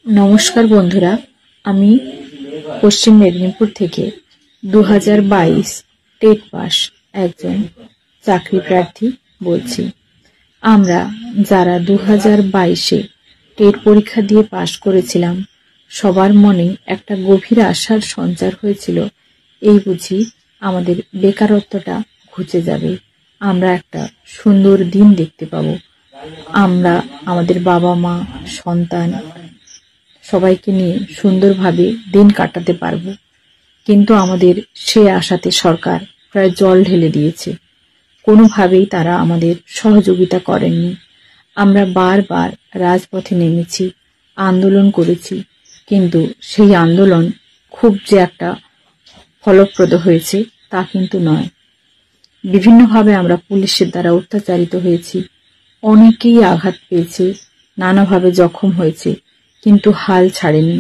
नमस्कार बंधुरा, आमी पश्चिम मेदिनीपुर থেকে 2022 टेट पास একজন চাকরি প্রার্থী বলছি। আমরা যারা 2022-এ টেট পরীক্ষা দিয়ে পাস করেছিলাম সবার মনে একটা গভীর আশার সঞ্চার হয়েছিল, এই বুঝি আমাদের বেকারত্বটা ঘুচে যাবে, আমরা একটা সুন্দর দিন দেখতে পাবো, আমরা আমাদের বাবা মা সন্তান সবাইকে নিয়ে সুন্দরভাবে দিন কাটাতে পারবো। কিন্তু আমাদের সে আশাতে সরকার প্রায় জল ঢেলে দিয়েছে। কোনোভাবেই তারা আমাদের সহযোগিতা করেননি। আমরা বারবার রাজপথে নেমেছি, আন্দোলন করেছি, কিন্তু সেই আন্দোলন খুব যে একটা ফলপ্রদ হয়েছে তা কিন্তু নয়। বিভিন্নভাবে আমরা পুলিশের দ্বারা অত্যাচারিত হয়েছি, অনেকেই আঘাত পেয়েছে, নানাভাবে জখম হয়েছে, কিন্তু হাল ছাড়েনি।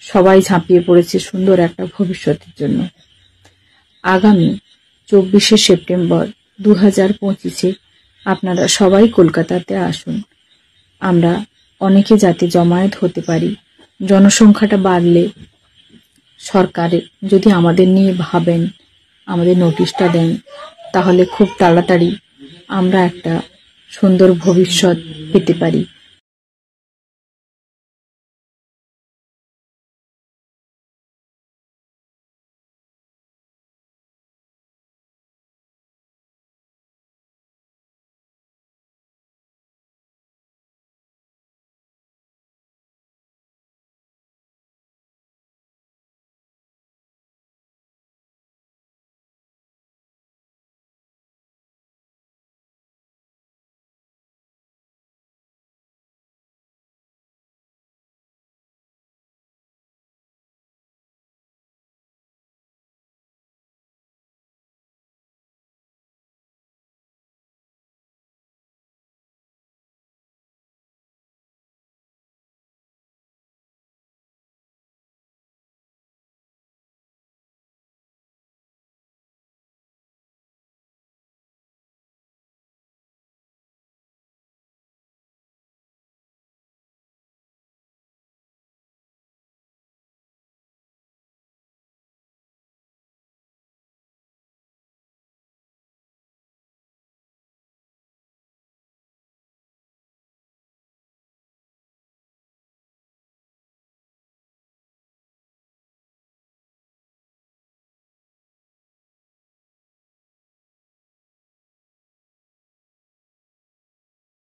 সবাই ঝাঁপিয়ে পড়েছে সুন্দর একটা ভবিষ্যতের জন্য। আগামী 24শে সেপ্টেম্বর 2025-এ আপনারা সবাই কলকাতাতে আসুন। আমরা অনেকে যাতে জমায়েত হতে পারি। জনসংখ্যাটা বাড়লে সরকারের যদি আমাদের নিয়ে ভাবেন, আমাদের নোটিশটা দেন, তাহলে খুব তাড়াতাড়ি আমরা একটা সুন্দর ভবিষ্যৎ পেতে পারি।